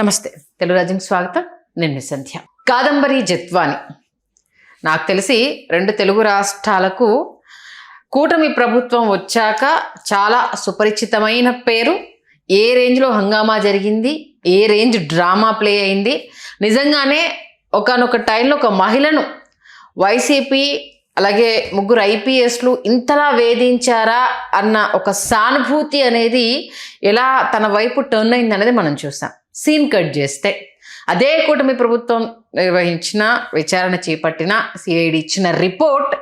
నమస్తే, తెలుగు రాజ్యంకి స్వాగతం. నేను మీ సంధ్య. కాదంబరి జత్వాని నాకు తెలిసి 2 తెలుగు రాష్ట్రాలకు కూటమి ప్రభుత్వం వచ్చాక చాలా సుపరిచితమైన పేరు. ఏ రేంజ్లో హంగామా జరిగింది, ఏ రేంజ్ డ్రామా ప్లే అయింది. నిజంగానే ఒకానొక టైంలో ఒక మహిళను వైసీపీ అలాగే 3 ఐపీఎస్లు ఇంతలా వేధించారా అన్న ఒక సానుభూతి అనేది ఎలా తన వైపు టర్న్ అయింది అనేది మనం చూసాం. సీన్ కట్ చేస్తే అదే కూటమి ప్రభుత్వం నిర్వహించిన విచారణ చేపట్టిన సిఐడి ఇచ్చిన రిపోర్ట్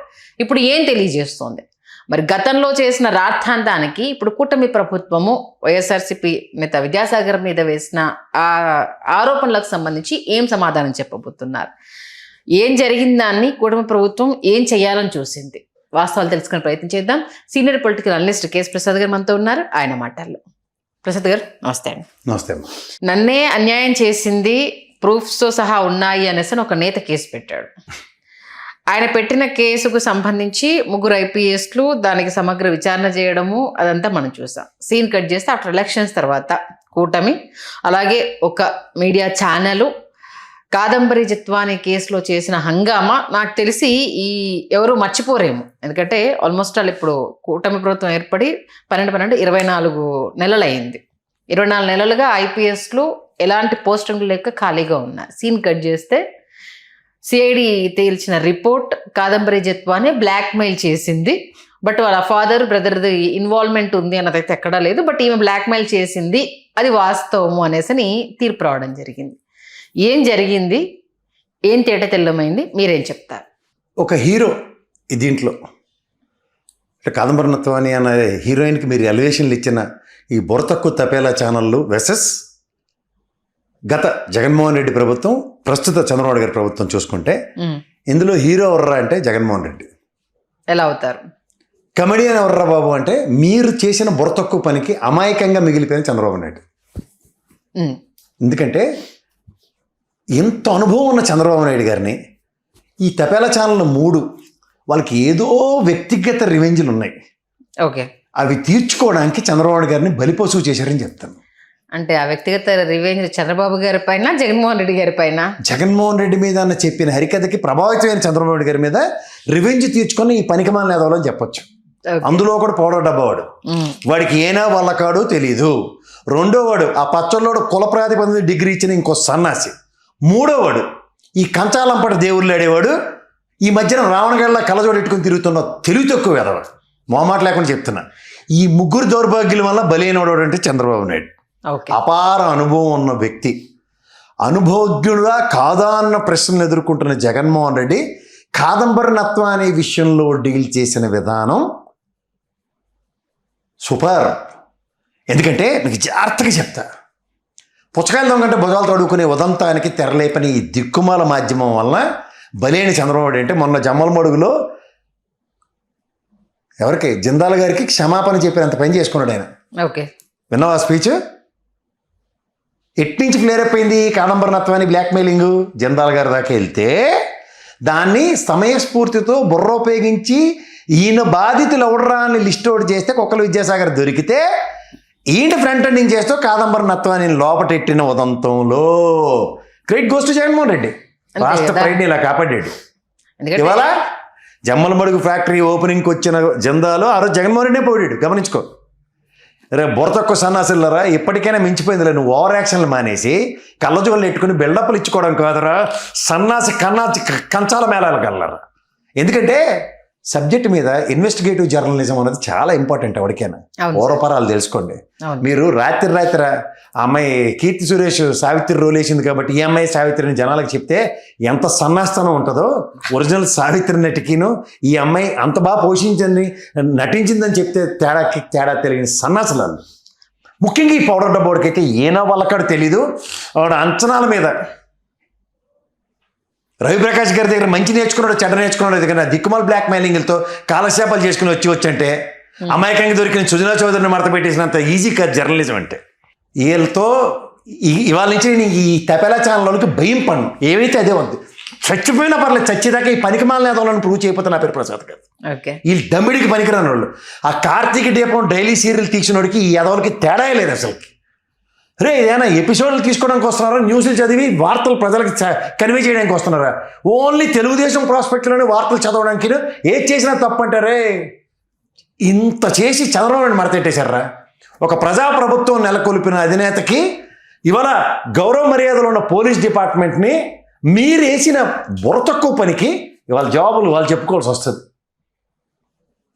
ఇప్పుడు ఏం తెలియజేస్తోంది? మరి గతంలో చేసిన రార్థాంతానికి ఇప్పుడు కూటమి ప్రభుత్వము వైఎస్ఆర్సీపీ నేత విద్యాసాగర్ మీద వేసిన ఆరోపణలకు సంబంధించి ఏం సమాధానం చెప్పబోతున్నారు? ఏం జరిగిందాన్ని కూటమి ప్రభుత్వం ఏం చేయాలని చూసింది? వాస్తవాలు తెలుసుకునే ప్రయత్నం చేద్దాం. Senior political analyst KS Prasad గారు మనతో ఉన్నారు. ఆయన మాటల్లో. ప్రసాద్ గారు నమస్తే అండి. నమస్తే. నన్నే అన్యాయం చేసింది, ప్రూఫ్స్తో సహా ఉన్నాయి అనేసి ఒక నేత కేసు పెట్టాడు. ఆయన పెట్టిన కేసుకు సంబంధించి 3 ఐపీఎస్లు దానికి సమగ్ర విచారణ చేయడము అదంతా మనం చూసాం. సీన్ కట్ చేస్తే ఆఫ్టర్ ఎలక్షన్స్ తర్వాత కూటమి అలాగే ఒక మీడియా ఛానల్ కాదంబరి జత్వాని కేసులో చేసిన హంగామా నాకు తెలిసి ఎవరు మర్చిపోరేమో. ఎందుకంటే ఆల్మోస్ట్ ఆల్ ఇప్పుడు కూటమి ప్రభుత్వం ఏర్పడి 24 నెలలు అయింది. 24 నెలలుగా ఐపీఎస్లు ఎలాంటి పోస్టింగ్లు లేక ఖాళీగా ఉన్నారు. సీన్ కట్ చేస్తే సిఐడి తేల్చిన రిపోర్ట్ కాదంబరి జత్వాని బ్లాక్మెయిల్ చేసింది. బట్ వాళ్ళ ఫాదర్ బ్రదర్ది ఇన్వాల్వ్మెంట్ ఉంది అన్నదైతే ఎక్కడా లేదు. బట్ ఈమె బ్లాక్మెయిల్ చేసింది, అది వాస్తవము అనేసి తీర్పు రావడం జరిగింది. ఏం జరిగింది, ఏం తేట తెల్లమైంది, మీరేం చెప్తారు? ఒక హీరో దీంట్లో కాదంబరి జత్వాని అనే హీరోయిన్కి మీరు ఎలివేషన్లు ఇచ్చిన ఈ బుర్రతక్కువ తపేలా ఛానళ్ళు వెసెస్ గత జగన్మోహన్ రెడ్డి ప్రభుత్వం, ప్రస్తుత చంద్రబాబు గారి ప్రభుత్వం చూసుకుంటే ఇందులో హీరో ఎవర్రా అంటే జగన్మోహన్ రెడ్డి. ఎలా అవుతారు? కమెడియన్ ఎవర్రా బాబు అంటే మీరు చేసిన బుర్రతక్కువ పనికి అమాయకంగా మిగిలిపోయిన చంద్రబాబు నాయుడు. ఎందుకంటే ఎంత అనుభవం ఉన్న చంద్రబాబు నాయుడు గారిని ఈ తపేలా ఛానల్ 3 వాళ్ళకి ఏదో వ్యక్తిగత రివెంజ్లు ఉన్నాయి. ఓకే, అవి తీర్చుకోవడానికి చంద్రబాబు గారిని బలిపశువు చేశారని చెప్తాను. అంటే ఆ వ్యక్తిగత రివెంజ్ చంద్రబాబు గారి పైన, జగన్మోహన్ రెడ్డి గారి పైన? జగన్మోహన్ రెడ్డి మీద అన్న చెప్పిన హరికథకి ప్రభావితమైన చంద్రబాబు నాయుడు గారి మీద రివెంజ్ తీర్చుకొని ఈ పనికిమాలిన ఎదవాలని చెప్పొచ్చు. అందులో కూడా పౌడర్ డబ్బా వాడికి ఏనా వాళ్ళ కాడు తెలీదు. 2వ వాడు ఆ పచ్చళ్ళోడు కుల ప్రాతిపదిక డిగ్రీ ఇచ్చిన ఇంకో సన్నాసి. 3వ వాడు ఈ కంచాలంపట దేవుళ్ళు ఆడేవాడు. ఈ మధ్యన రావణగళ్ళ కళ్ళజోడెట్టుకుని తిరుగుతున్న తెలివి తక్కువ ఎదవాడు. మొహమాట లేకుండా చెప్తున్నా. ఈ 3 దౌర్భాగ్యుల వల్ల బలైనవాడు అంటే చంద్రబాబు నాయుడు. అపార అనుభవం ఉన్న వ్యక్తి. అనుభవజ్ఞుడుగా కాదా అన్న ప్రశ్నలు ఎదుర్కొంటున్న జగన్మోహన్ రెడ్డి కాదంబరి జత్వాని అనే విషయంలో డీల్ చేసిన విధానం సూపర్. ఎందుకంటే మీకు జాగ్రత్తగా చెప్తా, పుచ్చకాయల దొంగంటే భుజాలతో అడుగుకునే ఉదంతానికి తెరలేపని ఈ దిక్కుమాల మాధ్యమం వలన బలైన చంద్రబాబు అంటే మొన్న జమ్మలమడుగులో ఎవరికి జిందాల్ గారికి క్షమాపణ చెప్పినంత పని చేసుకున్నాడు ఆయన. ఓకే, విన్నావా స్పీచ్? ఎట్నుంచి క్లియర్ అయిపోయింది కాదంబరి జత్వాని బ్లాక్మెయిలింగ్? జిందాల్ గారి దాకా వెళ్తే దాన్ని సమయస్ఫూర్తితో బుర్ర ఉపయోగించి ఈయన బాధితులు ఎవడరా అని లిస్ట్ అవుట్ చేస్తే కుక్కల విద్యాసాగర్ దొరికితే ఈయన ఫ్రంట్ ఎండింగ్ చేస్తూ కాదంబరి జత్వాని లోపటెట్టిన ఉదంతంలో credit goes to Jaganmohan Reddy. రాష్ట్ర ప్రైడ్ని ఇలా కాపాడాడు. ఇవాళ జమ్మలమడుగు ఫ్యాక్టరీ ఓపెనింగ్కి వచ్చిన జిందాలు ఆ రోజు జగన్మోహన్ రెడ్డి పోయాడు. గమనించుకో. రే బుర్రతక్కువ సన్నాసులరా, ఇప్పటికైనా మించిపోయిందిలే. నువ్వు ఓవర్ యాక్షన్లు మానేసి కళ్ళజోళ్ళు ఎట్టుకుని బిల్డప్లు ఇచ్చుకోవడం కాదురా, సన్నాసి కంచాల మేళాలకు వెళ్ళరా. ఎందుకంటే సబ్జెక్ట్ మీద ఇన్వెస్టిగేటివ్ జర్నలిజం అనేది చాలా ఇంపార్టెంట్. ఎవరికైనా ఓరపరాలు తెలుసుకోండి. మీరు రాత్రి ఆ అమ్మాయి కీర్తి సురేష్ సావిత్రి రోల్ వేసింది కాబట్టి ఈ అమ్మాయి సావిత్రిని జనాలకు చెప్తే ఎంత సన్నాస్తనం ఉంటుందో, ఒరిజినల్ సావిత్రి నటికిను ఈ అమ్మాయి అంత బాగా నటించిందని చెప్తే తేడా తెలియని సన్నాసులు. ముఖ్యంగా ఈ పౌడర్ డబ్బోడికైతే ఏనా వాళ్ళకాడు తెలీదు. వాడు అంచనాల మీద రవిప్రకాష్ గారి దగ్గర మంచి నేర్చుకున్నాడు, చెడ్డ నేర్చుకున్నాడు. దగ్గర దిక్కుమాల బ్లాక్ మెయిలింగ్లతో కాలక్షేపాలు చేసుకుని వచ్చంటే అమాయకంగా దొరికిన సుజనా చౌదరిని మడత పెట్టేసినంత ఈజీ కాదు జర్నలిజం అంటే. వీళ్ళతో ఇవాళ నుంచి ఈ తపేలా ఛానల్లోకి భయం పన్ను ఏవైతే అదే ఉంది. చచ్చిపోయినా పర్లేదు, చచ్చేదాకా ఈ పనికిమాలిన ఎదవాళ్ళని ప్రూవ్ చేయకపోతే నా పేరు ప్రసాద్ గారు. వీళ్ళు దమ్మిడికి పనికిరాని వాళ్ళు. ఆ కార్తీక దీపం డైలీ సీరియల్ తీసిన వాడికి ఈ ఎదవలకి తేడా లేదు అసలుకి. రే ఏదైనా ఎపిసోడ్లు తీసుకోవడానికి వస్తున్నారా, న్యూస్లు చదివి వార్తలు ప్రజలకు కన్వే చేయడానికి వస్తున్నారా? ఓన్లీ తెలుగుదేశం ప్రాస్పెక్ట్లోనే వార్తలు చదవడానికి ఏది చేసినా తప్పంటారే. ఇంత చేసి చంద్రబాబు మరతెట్టేశారా? ఒక ప్రజాప్రభుత్వం నెలకొల్పిన అధినేతకి ఇవాళ గౌరవ మర్యాదలు ఉన్న పోలీస్ డిపార్ట్మెంట్ని మీరు వేసిన బుర్ర తక్కువ పనికి ఇవాళ జాబులు వాళ్ళు చెప్పుకోవాల్సి వస్తుంది.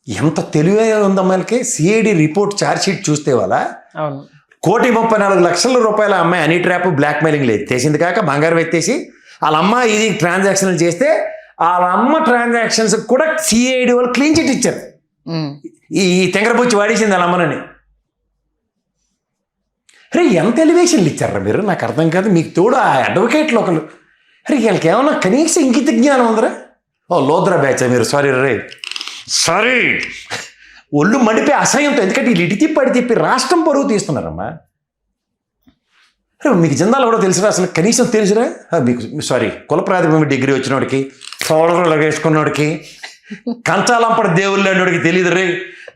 ఎంత తెలివే ఉందమ్మాయిలకి. సిఐడి రిపోర్ట్ ఛార్జ్షీట్ చూస్తే వాళ్ళ అవును 1,34,00,000 రూపాయల అమ్మాయి హనీ ట్రాప్ బ్లాక్ మెయిలింగ్లు ఎత్తేసింది కాక బంగారం ఎత్తేసి వాళ్ళ అమ్మ ఇది ట్రాన్సాక్షన్లు చేస్తే వాళ్ళ అమ్మ ట్రాన్సాక్షన్స్ కూడా సిఐడి వాళ్ళు క్లీన్ చిట్ ఇచ్చారు. ఈ తెంగరపుచ్చి వాడేసింది వాళ్ళ అమ్మనని. అరే ఎంత ఎలివేషన్లు ఇచ్చారా మీరు? నాకు అర్థం కాదు. మీకు తోడు ఆ అడ్వకేట్లు ఒకరు. అరే వీళ్ళకి ఏమన్నా కనీసం ఇంకిత జ్ఞానం ఉందరా? ఓ లోద్రా బ్యాచ్ మీరు, సారీ రే, సారీ. ఒళ్ళు మండిపోయి అసహ్యంతో, ఎందుకంటే వీళ్ళు ఇటు తిప్పి అడి తిప్పి రాష్ట్రం పరువు తీస్తున్నారమ్మా. మీకు జిందాలు కూడా తెలుసురా? అసలు కనీసం తెలుసురా మీకు? సారీ, కుల ప్రాతిపదిక డిగ్రీ వచ్చినోడికి, సోడలు వేసుకున్నోడికి, కంచాలంపడ దేవుళ్ళు అనేవాడికి తెలియదు రే.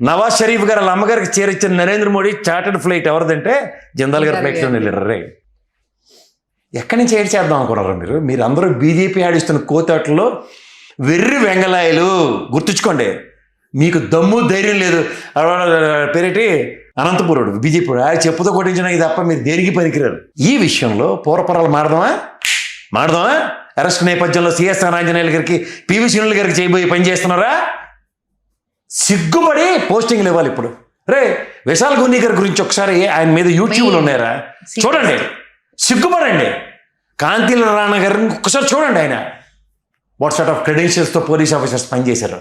నవాజ్ షరీఫ్ గారు వాళ్ళ అమ్మగారికి చేరిచ్చిన నరేంద్ర మోడీ చార్టెడ్ ఫ్లైట్ ఎవరిదంటే జిందాల్ గారి ఫ్లైట్లో వెళ్ళారు రే. ఎక్కడి నుంచి ఏడ్ చేద్దాం అనుకున్నారా మీరు? మీరు అందరూ బీజేపీ ఆడిస్తున్న కోతాట్లో వెర్రి వెంగళాయలు. గుర్తుంచుకోండి, మీకు దమ్ము ధైర్యం లేదు. పేరేటి అనంతపురుడు బీజేపీ చెప్పుతో కొట్టించిన ఇది తప్ప మీరు దేనికి పనికిరారు. ఈ విషయంలో పూర్వపరాలు మాడదామా? అరెస్ట్ నేపథ్యంలో సిఎస్ఆర్ ఆంజనేయుల గారికి, పివి శ్రీనుల గారికి చేయబోయి పని చేస్తున్నారా? సిగ్గుపడి పోస్టింగ్లు ఇవ్వాలి ఇప్పుడు. రే విశాల్ గున్ని గారి గురించి ఒకసారి ఆయన మీద యూట్యూబ్లో ఉన్నారా చూడండి, సిగ్గుపడండి. కాంతిల రాణా గారిని ఒక్కసారి చూడండి. ఆయన వాట్ సార్ట్ ఆఫ్ క్రెడెన్షియల్స్తో పోలీస్ ఆఫీసర్స్ పనిచేశారు.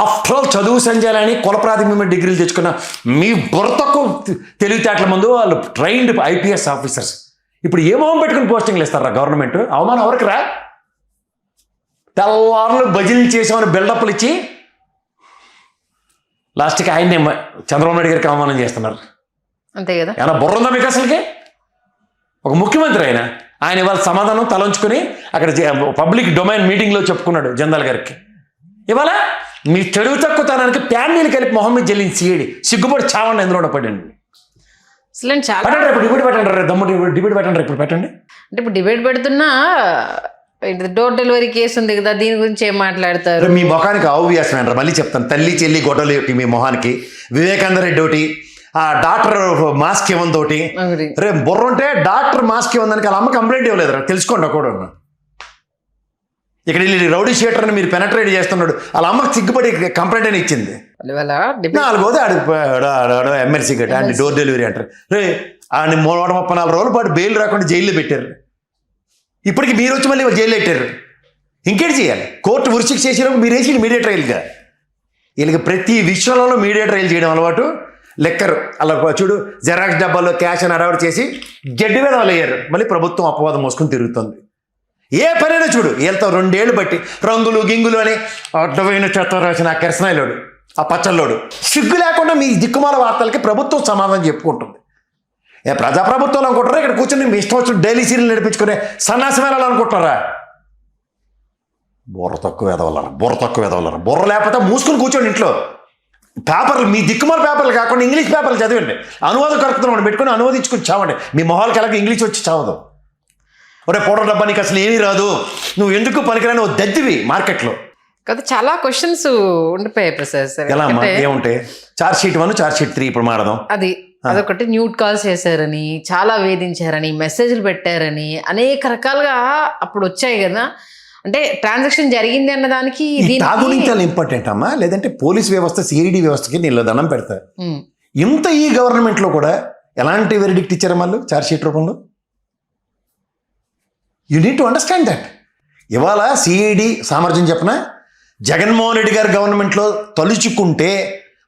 ఆఫ్టర్ ఆల్ చదువు సంజాలని కుల ప్రాథమిక డిగ్రీలు తెచ్చుకున్న మీ బుర్రతకు తెలివితేటల ముందు వాళ్ళు ట్రైన్డ్ ఐపీఎస్ ఆఫీసర్స్ ఇప్పుడు ఏ మొహం పెట్టుకుని పోస్టింగ్లు ఇస్తారా గవర్నమెంట్? అవమానం ఎవరికి రా? తెల్లవారులు భజనలు చేసామని బిల్డప్లు ఇచ్చి లాస్ట్కి ఆయన్నే చంద్రబాబు నాయుడు గారికి అవమానం చేస్తున్నారు. అంతే కదా. ఏమైనా బుర్ర ఉందా మీకు అసలుకి? ఒక ముఖ్యమంత్రి ఆయన ఇవాళ సమాధానం తలంచుకొని అక్కడ పబ్లిక్ డొమైన్ మీటింగ్లో చెప్పుకున్నాడు జందాల్ గారికి. ఇవాళ మీ చెడుగు తక్కువతనానికి ప్యాన్ నీళ్ళు కలిపి మొహం మీద జల్లింది సిఐడి. సిగ్గుపడి చావండి, ఎందులో పడండి. అసలు చాలా ఇప్పుడు డిబేట్ పెట్టండి, దమ్ము డిబేట్ పెట్టండి. ఇప్పుడు పెట్టండి. అంటే ఇప్పుడు డిబేట్ పెడుతున్నా డోర్ డెలివరీ కేసు ఉంది కదా, దీని గురించి ఏం మాట్లాడతారు? మీ మొహానికి ఆవ్యాసం అంటారు. మళ్ళీ చెప్తాను, తల్లి చెల్లి గొడవలు ఒకటి మీ మొహానికి, వివేకానంద రెడ్డి ఒకటి, ఆ డాక్టర్ మాస్క్ ఇవ్వంతోటి. రే బుర్ర ఉంటే డాక్టర్ మాస్క్ ఇవ్వడానికి వాళ్ళ అమ్మ కంప్లైంట్ ఇవ్వలేదు, తెలుసుకోండి. కూడా ఇక్కడ వెళ్ళి రౌడీ షీటర్ని మీరు పెనట్రేట్ చేస్తున్నాడు, వాళ్ళ అమ్మకి సిగ్గుపడి కంప్లైంట్ అని ఇచ్చింది. నాలుగోది ఆడు ఎమ్మెల్సీ గట్టి ఆయన డోర్ డెలివరీ అంటారు. రే ఆయన 134 రోజుల పాటు బెయిల్ రాకుండా జైల్లో పెట్టారు. ఇప్పటికి మీరు వచ్చి మళ్ళీ జైలు పెట్టారు. ఇంకేం చేయాలి? కోర్టు ఉరిశిక్ష చేసినప్పుడు మీరు వేసి మీడియా ట్రయల్గా. వీళ్ళకి ప్రతి విషయంలో మీడియా ట్రయల్ చేయడం అలవాటు. లెక్కరు అలా చూడు, జెరాక్స్ డబ్బాలో క్యాష్ అని అడవాడు చేసి గడ్డి మీద వాళ్ళు అయ్యారు. మళ్ళీ ప్రభుత్వం అపవాదం మోసుకొని తిరుగుతుంది. ఏ పనైనా చూడు, వీళ్ళతో 2 ఏళ్ళు బట్టి రంగులు గింగులు అని అడ్డమైన చెత్త రాసిన ఆ కెరసనాయిలోడు, ఆ పచ్చల్లోడు. సిగ్గు లేకుండా మీ దిక్కుమాల వార్తలకి ప్రభుత్వం సమాధానం చెప్పుకుంటుంది. ప్రజాప్రభుత్వాలు అనుకుంటారా? ఇక్కడ కూర్చొని మీ ఇష్టం వచ్చిన డైలీ సీరియల్ నడిపించుకునే సన్నాసి మేళాలు అనుకుంటారా? బుర్ర తక్కువ ఎదవలరా. బుర్ర లేకపోతే మూసుకుని కూర్చోండి ఇంట్లో. పేపర్లు మీ దిక్కుమాల పేపర్లు కాకుండా ఇంగ్లీష్ పేపర్లు చదివండి. అనువాదం కలుపుతున్నాం పెట్టుకుని అనువదించుకుని చావండి. మీ మొహాలకి ఎలాగో ఇంగ్లీష్ వచ్చి చావదు. ఒరే పౌడర్ డబ్బా నీకు అసలు ఏమీ రాదు, నువ్వు ఎందుకు పనికిరాని ఓ దద్దివి మార్కెట్లో కదా. చాలా క్వశ్చన్స్ ఉండిపోయాయి ప్రసాద్ సార్. ఎలా ఏముంటాయి? ఛార్జ్షీట్ 1, ఛార్జ్షీట్ 3 ఇప్పుడు మాడదాం. అదొకటి న్యూట్ కాల్స్ చేశారని, చాలా వేధించారని, మెసేజ్లు పెట్టారని, అనేక రకాలుగా అప్పుడు వచ్చాయి కదా. అంటే ట్రాన్సాక్షన్ జరిగింది అన్నదానికి తాగునించాలి ఇంపార్టెంట్ అమ్మా. లేదంటే పోలీస్ వ్యవస్థ సిఐడి వ్యవస్థకి నీళ్ళ దండం పెడతారు. ఇంత ఈ గవర్నమెంట్లో కూడా ఎలాంటి వెరిడిక్ట్ ఇచ్చారు వాళ్ళు ఛార్జ్షీట్ రూపంలో? You need to understand that. ఇవాళ సిఐడి సామర్థ్యం చెప్పిన జగన్మోహన్ రెడ్డి గారి గవర్నమెంట్లో తలుచుకుంటే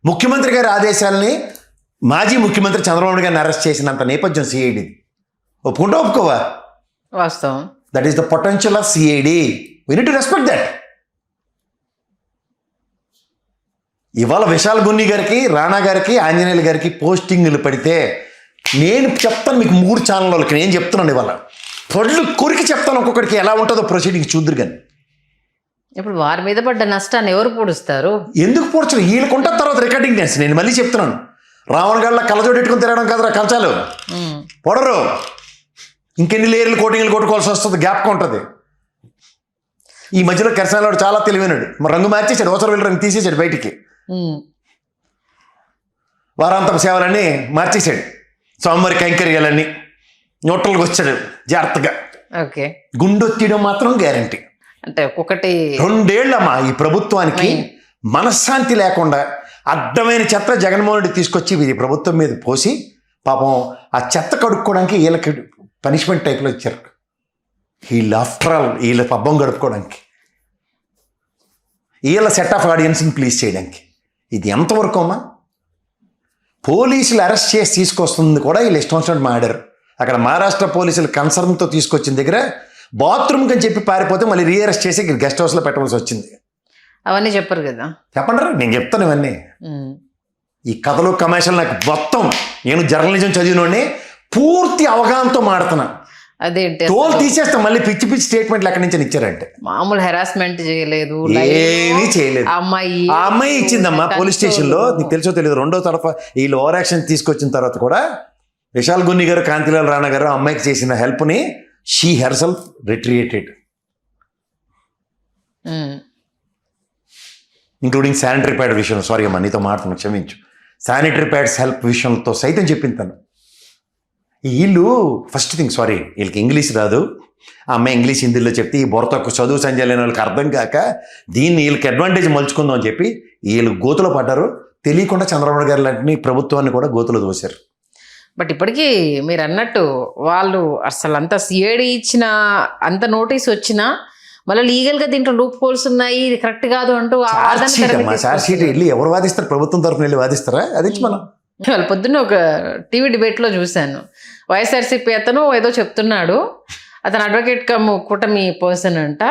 ముఖ్యమంత్రి గారి ఆదేశాలని మాజీ ముఖ్యమంత్రి చంద్రబాబు నాయుడు గారిని అరెస్ట్ చేసినంత నేపథ్యం సిఐడి. ఒప్పుకోవా? వాస్తవం. That is the potential of CID. We need to respect that. ఇవాళ విశాల్ గున్ని గారికి, రాణా గారికి, ఆంజనేయులు గారికి పోస్టింగ్లు పడితే నేను చెప్తాను మీకు 3 ఛానల్ వాళ్ళకి నేను చెప్తున్నాను. ఇవాళ పళ్ళు కొరికి చెప్తాను ఒక్కొక్కడికి ఎలా ఉంటుందో ప్రొసీడింగ్ చూద్దరు. కానీ ఇప్పుడు వారి మీద పడ్డ నష్టాన్ని ఎవరు పూడుస్తారు? ఎందుకు పూడ్చరు? వీళ్ళకుంటారు తర్వాత రికార్డింగ్ డ్యాన్స్. నేను మళ్ళీ చెప్తున్నాను, రావణ్ గాళ్ళ కళ్ళజోడు పెట్టుకుని తిరగడం కదరా కంచాలు. పొడరు. ఇంకెన్ని లేయర్లు కోటింగ్లు కొట్టుకోవాల్సి వస్తుంది, గ్యాప్గా ఉంటుంది. ఈ మధ్యలో కెరసాలవాడు చాలా తెలివైనాడు, మరి రంగు మార్చేసాడు, అవసరం వెళ్ళి రంగు తీసేసాడు బయటికి. వారాంతపు సేవలన్నీ మార్చేసాడు, స్వామివారి కైంకర్యాలన్నీ న్యూట్రల్గా వచ్చాడు జాగ్రత్తగా. ఓకే, గుండొత్తియడం మాత్రం గ్యారంటీ. అంటే ఒక్కొక్కటి 2 ఏళ్ళమ్మా ఈ ప్రభుత్వానికి మనశ్శాంతి లేకుండా అడ్డమైన చెత్త జగన్మోహన్ రెడ్డి తీసుకొచ్చి వీరి ప్రభుత్వం మీద పోసి పాపం ఆ చెత్త కడుక్కోవడానికి వీళ్ళకి పనిష్మెంట్ టైప్లో ఇచ్చారు. వీళ్ళు ఆఫ్టర్ ఆల్ వీళ్ళ పబ్బం గడుపుకోవడానికి, వీళ్ళ సెట్ ఆఫ్ ఆడియన్స్ని ప్లీజ్ చేయడానికి. ఇది ఎంతవరకు అమ్మా? పోలీసులు అరెస్ట్ చేసి తీసుకొస్తుంది కూడా వీళ్ళు ఇష్టం వచ్చినట్టు మాడారు. అక్కడ మహారాష్ట్ర పోలీసులు కన్సర్న్తో తీసుకొచ్చిన దగ్గర బాత్రూమ్కి అని చెప్పి పారిపోతే మళ్ళీ రీఅరెస్ట్ చేసి గెస్ట్ హౌస్లో పెట్టవలసి వచ్చింది. అవన్నీ చెప్పరు కదా. చెప్పండి, నేను చెప్తాను ఇవన్నీ. ఈ కథలు కమర్షియల్ నాకు మొత్తం, నేను జర్నలిజం చదివినోడిని, పూర్తి అవగాహనతో మాడుతున్నా. అదేంటి తోలు తీసేస్తా మళ్ళీ పిచ్చి పిచ్చి స్టేట్మెంట్లు ఎక్కడి నుంచి ఇచ్చారంటే. మామూలు హెరాస్మెంట్ చేయలేదు, ఏమీ చేయలేదు. ఆ అమ్మాయి ఇచ్చిందమ్మా పోలీస్ స్టేషన్లో. నీకు తెలుసో తెలియదు, 2వ తరఫా వీళ్ళు ఓవర్ యాక్షన్ తీసుకొచ్చిన తర్వాత కూడా విశాల్ గున్ని గారు, కాంతిలాల్ రాణా గారు అమ్మాయికి చేసిన హెల్ప్ని she herself retreated, including sanitary pad విషయంలో. సారీ అమ్మా, నీతో మాట్లాడుతున్నా, క్షమించు. శానిటరీ ప్యాడ్స్ హెల్ప్ విషయంతో సైతం చెప్పింది తను. వీళ్ళు ఫస్ట్ థింగ్, సారీ వీళ్ళకి ఇంగ్లీష్ రాదు, ఆ అమ్మాయి ఇంగ్లీష్ హిందీలో చెప్తే ఈ బొరతకు చదువు సంజయ్ లేని వాళ్ళకి అర్థం కాక దీన్ని వీళ్ళకి అడ్వాంటేజ్ మలుచుకుందాం అని చెప్పి వీళ్ళు గోతులో పడ్డారు. తెలియకుండా చంద్రబాబు గారు లాంటి ప్రభుత్వాన్ని కూడా గోతులో దోశారు. బట్ ఇప్పటికీ మీరు అన్నట్టు వాళ్ళు అసలు అంత సిఐడి ఇచ్చిన అంత నోటీస్ వచ్చినా మళ్ళీ లీగల్గా దీంట్లో లూప్ హోల్స్ ఉన్నాయి, ఇది కరెక్ట్ కాదు అంటూ చార్జ్ షీట్ వెళ్ళి ఎవరు వాదిస్తారు? ప్రభుత్వం తరఫున వెళ్ళి వాదిస్తారా? అది మనం వాళ్ళు పొద్దున్న ఒక టీవీ డిబేట్లో చూశాను. వైఎస్ఆర్సీపీ అతను ఏదో చెప్తున్నాడు, అతను అడ్వకేట్ కమ్ కూటమి పర్సన్ అంట.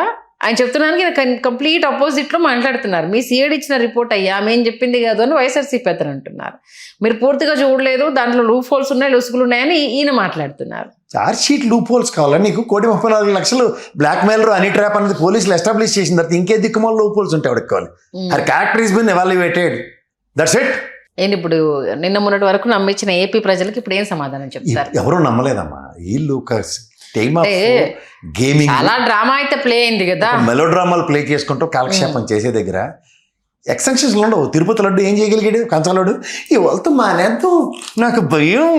ఆయన చెప్తున్నానికి కంప్లీట్ ఆపోజిట్లో మాట్లాడుతున్నారు. మీ సిఐడి ఇచ్చిన రిపోర్ట్ అయ్యా, మేము చెప్పింది కాదు అని వైఎస్ఆర్సీపీ అతను అంటున్నారు. మీరు పూర్తిగా చూడలేదు, దాంట్లో లూప్ హోల్స్ ఉన్నాయి, లొసుగులు ఉన్నాయని ఈయన మాట్లాడుతున్నారు. చార్జ్ షీట్ లూప్ హోల్స్ కావాలా నీకు? 1,34,00,000 బ్లాక్ మెయిలర్ హనీ ట్రాప్ అనేది పోలీసులు ఎస్టాబ్లిష్ చేసిన తర్వాత ఇంకే దిక్కుమాల లూప్ హోల్స్ ఉంటాయి ఎవరికి కావాలి? Her character is been evaluated, that's it. ఏంటి ఇప్పుడు నిన్న మొన్నటి వరకు నమ్మించిన ఏపీ ప్రజలకు ఇప్పుడు ఏం సమాధానం చెప్తారు? ఎవరు నమ్మలేదమ్మా. వీళ్ళు గేమింగ్ చాలా డ్రామా అయితే ప్లే అయింది కదా, మెలో డ్రామాలు ప్లే చేసుకుంటూ కాలక్షేపం చేసే దగ్గర ఎక్స్టెన్షన్స్లో ఉండవు. తిరుపతి లడ్డు ఏం చేయగలిగాడు? కంచాలడు ఇవాళతో మానేద్దాం, నాకు భయం.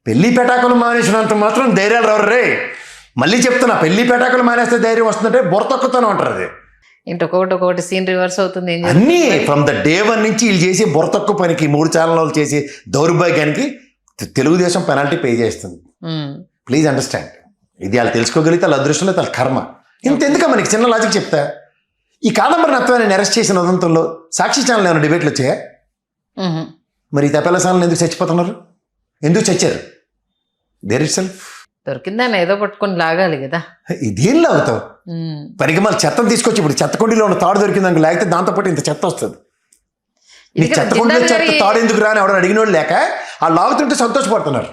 పెళ్లి పెటాకులు మానేసినంత మాత్రం ధైర్యాలు రావు రే. మళ్ళీ చెప్తున్నా, పెళ్లి పెటాకులు మానేస్తే ధైర్యం వస్తుందంటే బొరతొక్కుతాను అంటారు. అది ఏంటి ఒక్కొక్కటి సీన్ రివర్స్ అవుతుంది. అన్నీ ఫ్రమ్ ద డే 1 నుంచి వీళ్ళు చేసి బొరతొక్కు పనికి 3 ఛానళ్ళు చేసి దౌర్భాగ్యానికి తెలుగుదేశం పెనాల్టీ పే చేస్తుంది. Please understand. ఇది వాళ్ళు తెలుసుకోగలిగితే వాళ్ళ అదృష్టం లేదు, వాళ్ళ కర్మ. ఇంతెందుక మనకి చిన్న లాజిక్ చెప్తా. ఈ కాదంబరి నత్వాన్ని అరెస్ట్ చేసిన ఉదంతంలో సాక్షి ఛానల్ ఏమైనా డిబేట్లు వచ్చాయా? మరి ఈ తపెల ఛానల్ ఎందుకు చచ్చిపోతున్నారు? ఎందుకు చచ్చారు? దేర్ ఇట్ సెల్ఫ్ దొరికిందని ఏదో పట్టుకొని లాగాలి కదా. ఇదేం లాగుతావు? పనికి మళ్ళీ చెత్తను తీసుకొచ్చి ఇప్పుడు చెత్త కొండిలో ఉన్న తాడు దొరికిందానికి లేకపోతే దాంతోపాటు ఇంత చెత్త వస్తుంది. నీకు చెత్త కొండిలో చెత్త తాడు ఎందుకు రాని ఎవరు అడిగిన వాళ్ళు లేక ఆ లాగుతుంటే సంతోషపడుతున్నారు.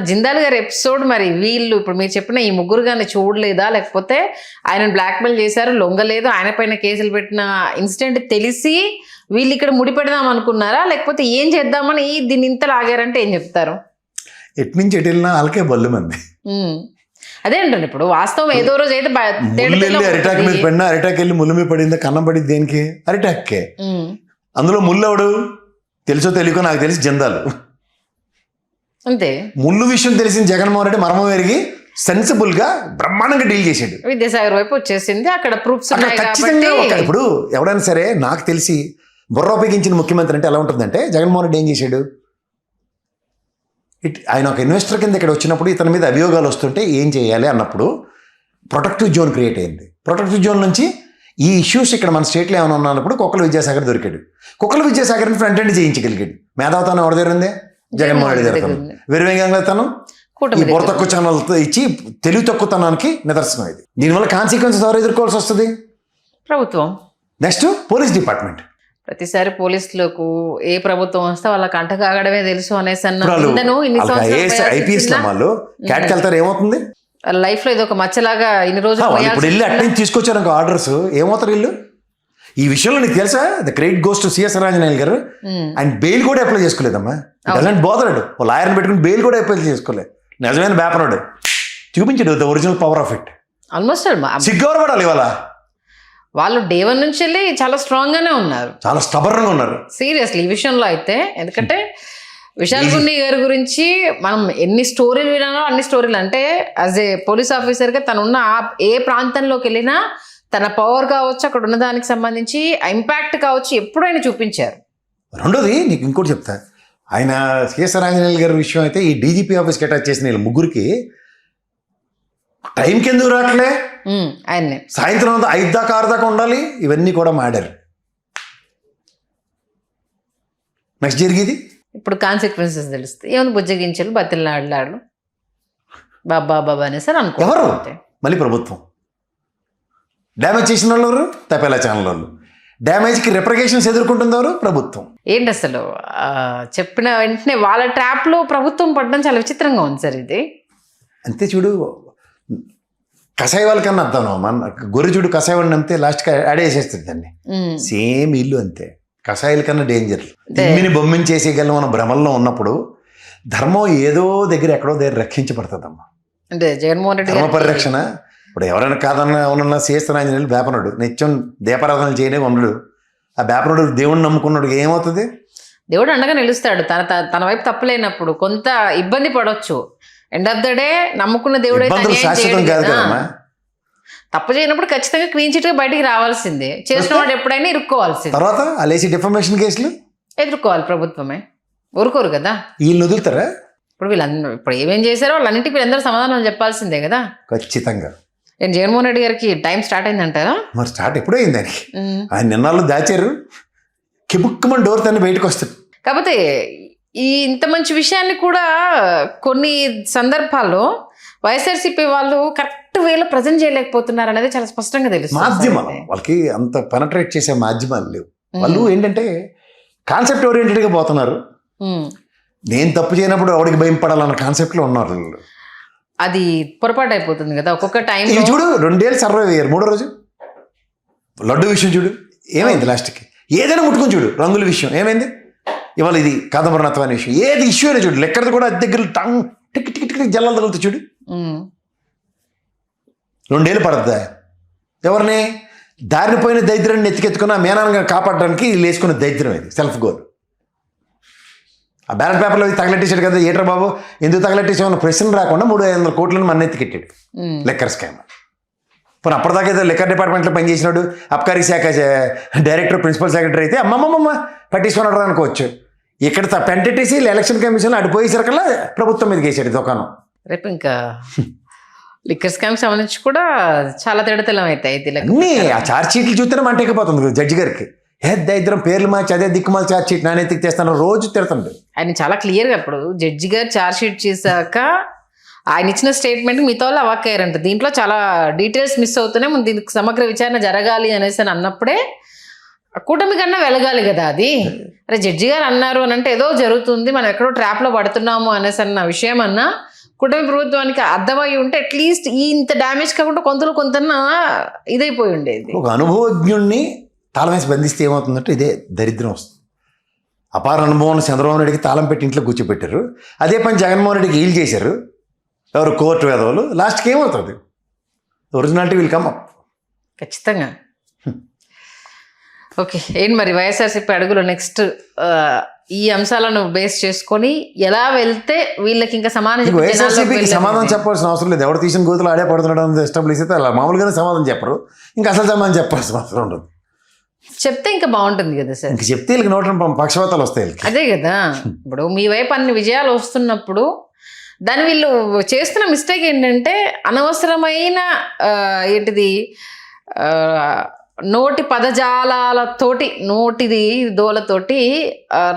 జిందాల్ గారి ఎపిసోడ్ మరి వీళ్ళు ఇప్పుడు మీరు చెప్పిన ఈ ముగ్గురు కానీ చూడలేదా, లేకపోతే ఆయన బ్లాక్మెయిల్ చేశారు, లొంగలేదు, ఆయన పైన కేసులు పెట్టిన ఇన్సిడెంట్ తెలిసి వీళ్ళు ఇక్కడ ముడిపెడదాం అనుకున్నారా, లేకపోతే ఏం చేద్దామని దీన్ని ఇంత లాగారంటే ఏం చెప్తారు? ఎటు నుంచి ఎటు వెళ్ళినా వాళ్ళకే బల్లు మంది. అదే అంటారు. ఇప్పుడు వాస్తవం ఏదో రోజు అయితే అరిటాక్ మీద పడినా అరిటాక్ వెళ్ళి ముళ్ళు మీద పడిందా? కన్నం పడింది దేనికి? అరిటాక్కే. అందులో ముళ్ళు ఎవడు తెలుసో తెలియకో నాకు తెలిసి జిందాలు అంతే. ముళ్ళు విషయం తెలిసిన జగన్మోహన్ రెడ్డి మర్మం ఎరిగి సెన్సిబుల్ గా బ్రహ్మాండంగా డీల్ చేసాడు. విద్యాసాగర్ వైపు వచ్చేసింది, అక్కడ ప్రూఫ్స్ ఖచ్చితంగా. ఇప్పుడు ఎవడైనా సరే నాకు తెలిసి బుర్ర ఉపయోగించిన ముఖ్యమంత్రి అంటే ఎలా ఉంటుందంటే, జగన్మోహన్ రెడ్డి ఏం చేశాడు, ఆయన ఒక ఇన్వెస్టర్ కింద ఇక్కడ వచ్చినప్పుడు ఇతని మీద అభియోగాలు వస్తుంటే ఏం చేయాలి అన్నప్పుడు ప్రొటెక్టివ్ జోన్ క్రియేట్ అయింది. ప్రొటెక్టివ్ జోన్ నుంచి ఈ ఇష్యూస్ ఇక్కడ మన స్టేట్లో ఏమైనా ఉన్నప్పుడు కుక్కల విద్యాసాగర్ దొరికాడు. కుక్కల విద్యాసాగర్ని ఫ్రంట్ ఎండ్ చేయించగలిగాడు. మేధావతనం ఎవరి దగ్గర ఉంది? జగన్మోహన్ రెడ్డి దగ్గర. విరివేగంగాతనం ఈ బుర్ర తక్కువ ఛానల్తో ఇచ్చి తెలివి తక్కువతనానికి నిదర్శనం ఇది. దీనివల్ల కాన్సిక్వెన్సెస్ ఎవరు ఎదుర్కోవాల్సి వస్తుంది? ప్రభుత్వం. Next police department. ప్రతిసారి పోలీసులకు ఏ ప్రభుత్వం వస్తే వాళ్ళకి అంట కాగడమే తెలుసు అనేసి ఐపీఎస్ వాళ్ళు క్యాట్కి వెళ్తారు, ఏమవుతుంది లైఫ్ లో ఇది ఒక మచ్చలాగా ఇన్ని రోజులు ఇప్పుడు వెళ్ళి అట్టే తీసుకొచ్చారు ఆర్డర్స్, ఏమవుతారు వీళ్ళు? ఈ విషయంలో నీకు తెలుసా the credit goes to CS Ranjaneyulu గారు. ఆయన బెయిల్ కూడా అప్లై చేసుకోలేదమ్మా. డజంట్ బోదరాడు. ఓ లాయర్ని పెట్టుకుని బెయిల్ కూడా అప్లై చేసుకోలేదు. నిజమైన బేపనాడు చూపించాడు the original power of it. Almost సిగ్గవర్ పడాలి ఇవాళ. వాళ్ళు డే 1 నుంచి వెళ్ళి చాలా స్ట్రాంగ్ గానే ఉన్నారు, చాలా స్టబర్న్గా ఉన్నారు సీరియస్లీ ఈ విషయంలో అయితే. ఎందుకంటే విశాల్ గున్ని గారి గురించి మనం ఎన్ని స్టోరీలు వినాలో అన్ని స్టోరీలు, అంటే యాజ్ ఏ పోలీస్ ఆఫీసర్గా తనున్న ఏ ప్రాంతంలోకి వెళ్ళినా తన పవర్ కావచ్చు, అక్కడ ఉన్న దానికి సంబంధించి ఇంపాక్ట్ కావచ్చు, ఎప్పుడైనా చూపించారు. రెండోది నీకు ఇంకోటి చెప్తా. ఆయన సిఎస్ రాంజనేయులు గారి విషయం అయితే ఈ డీజీపీ ఆఫీస్కి అటాచ్ చేసిన వీళ్ళు ముగ్గురికి టైంకి ఎందుకు రావట్లే, ఆయన్ని సాయంత్రం 5 దాకా 6 దాకా ఉండాలి, ఇవన్నీ కూడా మాడారు. నెక్స్ట్ జరిగేది ఇప్పుడు కాన్సిక్వెన్సెస్ తెలుస్తాయి. ఏమైనా బుజ్జగించలు బతిలాడలాడు బాబా బాబా అనేసి అని ఎవరు అనుకుంటే మళ్ళీ ప్రభుత్వం. డ్యామేజ్ చేసిన వాళ్ళు ఎవరు? తపేలా ఛానల్ వాళ్ళు. డ్యామేజ్కి రిప్రకేషన్స్ ఎదుర్కొంటుంది ఎవరు? ప్రభుత్వం. ఏంటి అసలు చెప్పిన వెంటనే వాళ్ళ ట్రాప్లో ప్రభుత్వం పడడం చాలా విచిత్రంగా ఉంది సార్ ఇది. అంతే చూడు, కషాయ వాళ్ళకన్నా అర్థం మన గొర్రె చూడు కషాయ వాడిని నమ్మితే లాస్ట్కి ఆడేసేస్తుంది దాన్ని. సేమ్ ఇల్లు అంతే, కషాయాల కన్నా డేంజర్. ఇమ్మిని బొమ్మిని చేసేయగలం మన భ్రమల్లో ఉన్నప్పుడు ధర్మం ఏదో దగ్గర ఎక్కడో దగ్గర రక్షించబడుతుందమ్మా. అంటే జగన్మోహన్ రెడ్డి ధర్మ పరిరక్షణ. ఇప్పుడు ఎవరైనా కాదన్నా ఉన్న శేషరాంజనేయులు బేపనుడు నిత్యం దీపారాధనలు చేయనే ఉండడు. ఆ బేపనుడు దేవుడిని నమ్ముకున్నాడు ఏమవుతుంది? దేవుడు అండగా నిలుస్తాడు. తన వైపు తప్పులేనప్పుడు కొంత ఇబ్బంది పడవచ్చు. ఎండ్ ఆఫ్ ద డే నమ్ముకున్న దేవుడు శాశ్వతం కాదు కదమ్మా. తప్పు చేయనప్పుడు ఖచ్చితంగా క్లీన్ చిట్ గా బయటికి రావాల్సిందే. చేసిన వాడు ఎప్పుడైనా ఇరుక్కోవాల్సిందే. తర్వాత అలేసి డిఫర్మేషన్ కేసులు ఎదుర్కోవాలి ప్రభుత్వమే, ఊరుకోరు కదా. వీళ్ళు వదులుతారా? ఇప్పుడు వీళ్ళందరూ ఇప్పుడు ఏమేం చేశారో వాళ్ళన్నింటికి వీళ్ళందరూ సమాధానం చెప్పాల్సిందే కదా. ఖచ్చితంగా. నేను జగన్మోహన్ రెడ్డి గారికి టైం స్టార్ట్ అయిందంటారా? మరి స్టార్ట్ ఎప్పుడో అయింది దానికి. ఆయన నిన్నాళ్ళు దాచారు, కిబుక్కుమని డోర్ తన్ని బయటకు వస్తుంది. కాకపోతే ఈ ఇంత మంచి విషయాన్ని కూడా కొన్ని సందర్భాల్లో వైఎస్ఆర్సీపీ వాళ్ళు కరెక్ట్ వేలో ప్రజెంట్ చేయలేకపోతున్నారు అనేది చాలా స్పష్టంగా తెలుస్తుంది. మాధ్యమాలు వాళ్ళకి అంత పెనట్రేట్ చేసే మాధ్యమాలు లేవు. వాళ్ళు ఏంటంటే కాన్సెప్ట్ ఓరియంటెడ్గా పోతున్నారు. నేను తప్పు చేయనప్పుడు ఎవడికి భయం పడాలన్న కాన్సెప్ట్లో ఉన్నారు వీళ్ళు. అది పొరపాటు అయిపోతుంది కదా ఒక్కొక్క టైం. చూడు 2 ఏళ్ళు సర్వైవ్ అయ్యారు. 3వ రోజు లడ్డు విషయం చూడు ఏమైంది లాస్ట్కి. ఏదైనా ముట్టుకుని చూడు, రంగుల విషయం ఏమైంది. ఇవాళ ఇది కాదంబరి అనే విషయం, ఏది ఇష్యూ అయినా చూడు, లెక్కది కూడా దగ్గర టంగ్ టిక్ టిక్ టిక్ జల్లాలు తగులుతూ చూడు. 2 ఏళ్ళు పడద్దా? ఎవరిని దారిని పోయిన దరిద్రాన్ని ఎత్తికెత్తుకున్న మేనాన్ని కాపాడడానికి లేసుకున్న దరిద్రం ఇది, సెల్ఫ్ గోల్. ఆ బ్యాలెట్ పేపర్లో తగలెట్టేసాడు కదా, ఏట్రా బాబు ఎందుకు తగలెట్టేసామన్న ప్రశ్న రాకుండా 300-500 కోట్లను మన ఎత్తికెట్టాడు లెక్కర్ స్కామ్. పోనీ అప్పటిదాకా ఏదో లెక్కర్ డిపార్ట్మెంట్లో పనిచేసినాడు, అబ్కారీ శాఖ డైరెక్టర్ ప్రిన్సిపల్ సెక్రటరీ అయితే అమ్మమ్మమ్మ పట్టించుకున్నాడు అనుకోవచ్చు. ఇక్కడ పెంటెట్టేసి ఎలక్షన్ కమిషన్ అడిపోయేసరికల్లా ప్రభుత్వం మీదకి వేసాడు దుకాణం. రేపు ఇంకా లిక్కర్ స్కామ్ సంబంధించి కూడా చాలా తేడతెల్లం అవుతాయి. అన్నీ ఆ ఛార్జ్ షీట్లు చూస్తేనే మంటెక్కిపోతుంది జడ్జి గారికి. దరిద్రం పేర్లు మార్చి అదే దిక్కుమాల ఛార్జ్ షీట్ నాణ్యతకి తెస్తాను రోజు తిడుతుండే. ఆయన చాలా క్లియర్గా ఇప్పుడు జడ్జి గారు ఛార్జ్ షీట్ చేశాక ఆయన ఇచ్చిన స్టేట్మెంట్ మిగతా వాళ్ళు అవాక్కయ్యారంట. దీంట్లో చాలా డీటెయిల్స్ మిస్ అవుతూనే ముందు దీనికి సమగ్ర విచారణ జరగాలి అనేసి అని అన్నప్పుడే కూటమి కన్నా వెలగాలి కదా అది. అరే జడ్జి గారు అన్నారు అని అంటే ఏదో జరుగుతుంది, మనం ఎక్కడో ట్రాప్లో పడుతున్నాము అనేసి అన్న విషయం అన్నా కూటమి ప్రభుత్వానికి అర్థమై ఉంటే అట్లీస్ట్ ఈ ఇంత డ్యామేజ్ కాకుండా కొంత ఇదైపోయి ఉండేది. ఒక అనుభవజ్ఞుణ్ణి తాళం వేసి బంధిస్తే ఏమవుతుందంటే ఇదే దరిద్రం వస్తుంది. అపార అనుభవం చంద్రబాబు నాయుడికి తాళం పెట్టి ఇంట్లో కూర్చోబెట్టారు. అదే పని జగన్మోహన్ రెడ్డికి ఈల్ చేశారు ఎవరు కోర్టు వేదవులు. లాస్ట్కి ఏమవుతుంది? ఒరిజినాలిటీ విల్ కమ్ అప్ ఖచ్చితంగా. ఓకే, ఏంటి మరి వైఎస్ఆర్సీపీ అడుగులు నెక్స్ట్ ఈ అంశాలను బేస్ చేసుకొని ఎలా వెళ్తే వీళ్ళకి ఇంకా సమాధానం చెప్పాల్సిన అవసరం లేదు. ఎవరు తీసిన గోతులు ఆడే పడుతున్నాడు ఎస్టాబ్లిష్ అయితే అలా మామూలుగానే సమాధానం చెప్పరు. ఇంకా అసలు సమాధానం చెప్పాల్సిన అవసరం ఉండదు. చెప్తే ఇంకా బాగుంటుంది కదా సార్. ఇంక చెప్తే వీళ్ళకి నోట్ల పక్షపాతాలు వస్తాయి. అదే కదా, ఇప్పుడు మీ వైపు అన్ని విజయాలు వస్తున్నప్పుడు దాని వీళ్ళు చేస్తున్న మిస్టేక్ ఏంటంటే అనవసరమైన ఏంటిది నోటి పదజాలతోటి నోటిది దోలతోటి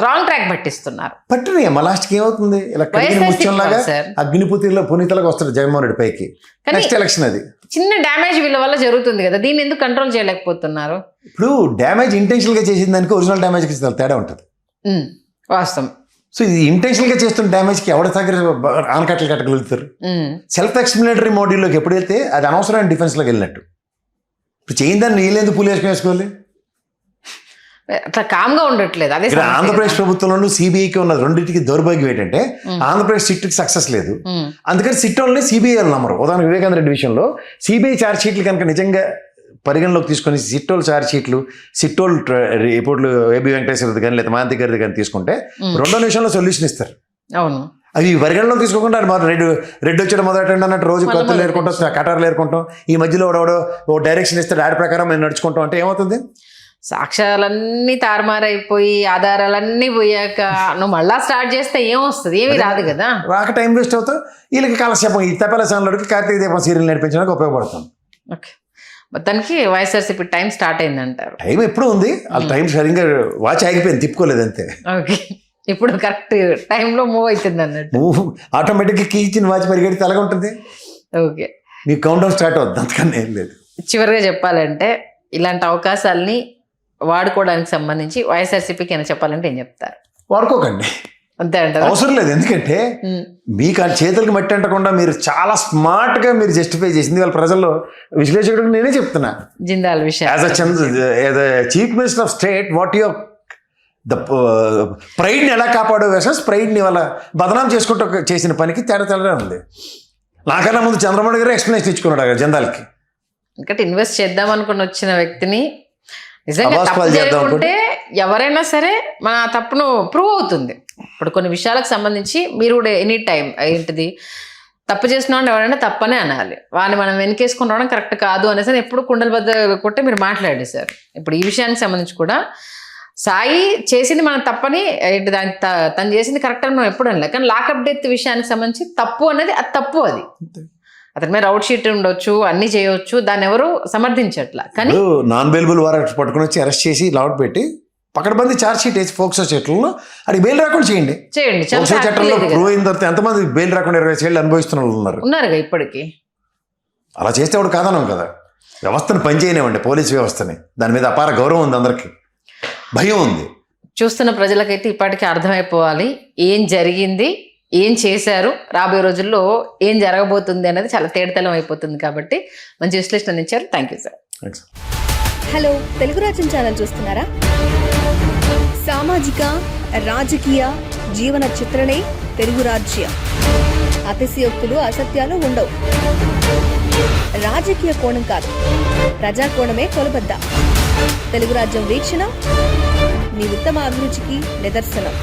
రాంగ్ ట్రాక్ పట్టిస్తున్నారు. పట్టుని మా లాస్ట్కి ఏమవుతుంది? ఇలా ముత్యంలాగా అగ్నిపుతిలో పునీతలాగా వస్తాడు జగన్మోహన్ రెడ్డి పైకి. నెక్స్ట్ ఎలక్షన్ అది చిన్న డ్యామేజ్ వీళ్ళ వల్ల జరుగుతుంది కదా, దీన్ని ఎందుకు కంట్రోల్ చేయలేకపోతున్నారు? ఇప్పుడు డ్యామేజ్ ఇంటెన్షనల్గా చేసిన దానికి ఒరిజినల్ డ్యామేజ్కి తేడా ఉంటుంది. వాస్తవం. సో ఇది ఇంటెన్షనల్గా చేస్తున్న డ్యామేజ్కి ఎవరి దగ్గర ఆనకట్టలు కట్టగలుగుతారు? సెల్ఫ్ ఎక్స్ప్లెనేటరీ మోడ్యూల్లోకి ఎప్పుడు వెళ్తే అది అనవసరమైన డిఫెన్స్లోకి వెళ్ళినట్టు. ఇప్పుడు చేయని దాన్ని నీళ్ళెందుకు పూలు వేసుకోవాలి? అట్లా కామ్గా ఉండట్లేదు. అదే ఇక్కడ సమస్య ఆంధ్రప్రదేశ్ కదా. ప్రభుత్వంలోనూ సిబిఐకి ఉన్న రెండింటికి దౌర్భాగ్యం ఏంటంటే ఆంధ్రప్రదేశ్ సిట్కి సక్సెస్ లేదు, అందుకని సిట్ వాళ్ళని సిబిఐ నమ్మరు. ఉదాహరణకు వివేకానంద రెడ్డి విషయంలో సిబిఐ ఛార్జ్ షీట్లు కనుక నిజంగా పరిగణలోకి తీసుకొని సిట్టోల్ ఛార్జ్ షీట్లు, సిట్టోల్ రిపోర్ట్లు ఏబి వెంకటేశ్వరది కానీ లేదా మాంతి గారిది కానీ తీసుకుంటే 2 నిమిషంలో సొల్యూషన్ ఇస్తారు. అవును, అవి పరిగణలో తీసుకోకుండా రెడ్ వచ్చాడు మొదలెట్టండి అన్నట్టు రోజు కొత్తలు ఏరుకుంటాం, కటార్లు ఏరుకుంటాం, ఈ మధ్యలో ఓ డైరెక్షన్ ఇస్తే దాడి ప్రకారం మేము నడుచుకుంటాం అంటే ఏమవుతుంది? సాక్ష్యాలన్నీ తారుమారైపోయి ఆధారాలన్నీ పోయాక నువ్వు మళ్ళా స్టార్ట్ చేస్తే ఏమొస్తుంది? ఏమీ రాదు కదా. రాక టైం వేస్ట్ అవుతాం. వీళ్ళకి కాలక్షేపం ఈ తపెల ఛానల్కి కార్తీక దీపం సీరియల్ నడిపించడానికి ఉపయోగపడుతుంది. ఓకే, మొత్తానికి వైఎస్ఆర్సీపీ టైం స్టార్ట్ అయిందంటారు. టైం ఎప్పుడు ఉంది, వాళ్ళ టైం సరిగ్గా వాచ్ ఆగిపోయింది, తిప్పుకోలేదు అంతే. ఓకే, ఇప్పుడు కరెక్ట్ టైంలో మూవ్ అవుతుంది అన్నట్టు. నువ్వు ఆటోమేటిక్గా కీ ఇచ్చిన వాచ్ పరిగెడితే ఎలాగ ఉంటుంది? ఓకే, మీకు కౌంట్ డౌన్ స్టార్ట్ అవుతుంది, అంతకన్నా ఏం లేదు. చివరిగా చెప్పాలంటే ఇలాంటి అవకాశాలని వాడుకోవడానికి సంబంధించి వైఎస్ఆర్సీపీకి ఏమైనా చెప్పాలంటే ఏం చెప్తారు? వాడుకోకండి, అంతే అంటారు. అవసరం లేదు. ఎందుకంటే మీకు ఆ చేతులకు మట్టి అంటకుండా మీరు చాలా స్మార్ట్గా మీరు జస్టిఫై చేసింది వాళ్ళ ప్రజల్లో విశ్లేషకుడికి నేనే చెప్తున్నా. జిందాల్ విషయం as a chief minister of state what your ప్రైడ్ని ఎలా కాపాడో వేసెస్ ప్రైడ్ని వాళ్ళ బదనాం చేసుకుంటూ చేసిన పనికి తేడా ఉంది. నాకన్నా ముందు చంద్రబాబు గారు ఎక్స్ప్లెనేషన్ ఇచ్చుకున్నాడు జందాల్కి. ఎందుకంటే ఇన్వెస్ట్ చేద్దాం అనుకుని వచ్చిన వ్యక్తిని నిజంగా అబాస్ తప్పు పాలు చేద్దాం చేయకుంటే ఎవరైనా సరే మన తప్పును ప్రూవ్ అవుతుంది. ఇప్పుడు కొన్ని విషయాలకు సంబంధించి మీరు కూడా ఎనీ టైం ఏంటిది తప్పు చేసిన ఎవరైనా తప్పనే అనాలి, వాళ్ళని మనం వెనకేసుకుని రావడం కరెక్ట్ కాదు అనేసి ఎప్పుడు కుండల బద్ద కొట్టే మీరు మాట్లాడేశారు. ఇప్పుడు ఈ విషయానికి సంబంధించి కూడా సాయి చేసింది మనం తప్పని ఏంటి దాని తను చేసింది కరెక్ట్ అని మనం ఎప్పుడు అనలే. కానీ లాకప్ డెత్ విషయానికి సంబంధించి తప్పు అనేది అది తప్పు. అది అతని మీద అవుట్ షీట్ ఉండొచ్చు, అన్ని చేయొచ్చు, దాన్ని ఎవరు సమర్థించట్లా. కానీ నాన్ బెయిలబుల్ వారెంట్ పట్టుకుని వచ్చి అరెస్ట్ చేసి లాట్ పెట్టి పక్కడబంది ఛార్జ్ షీట్ వేసి ఫోక్సో చట్టంలో అది బెయిల్ రాకుండా చేయండి. ఫోక్సో చట్టంలో ప్రూవ్ అయిన తర్వాత ఎంతమంది బెయిల్ రాకుండా 20 ఏళ్ళు అనుభవిస్తున్న వాళ్ళు ఉన్నారుగా ఇప్పటికీ. అలా చేస్తే వాడు కాదనం కదా. వ్యవస్థను పనిచేయనివ్వండి, పోలీస్ వ్యవస్థని. దాని మీద అపార గౌరవం ఉంది, అందరికీ భయం ఉంది. చూస్తున్న ప్రజలకైతే ఇప్పటికీ అర్థమైపోవాలి ఏం జరిగింది, ఏం చేశారు, రాబోయే రోజుల్లో ఏం జరగబోతుంది అనేది చాలా తేటతెల్లం అయిపోతుంది. కాబట్టి మంచి విశ్లేషణ ఇచ్చారు. Thank you sir. Hello, Telugu రాజ్యం ఛానల్ చూస్తున్నారా? సామాజిక రాజకీయ జీవన చిత్రణే తెలుగు రాజ్యం. అతిశయోక్తులు అసత్యాలు ఉండవు. రాజకీయ కోణం కాదు, ప్రజా కోణమే కొలబద్ద. తెలుగు రాజ్యం వీక్షణ మీ ఉత్తమ అభిరుచికి నిదర్శనం.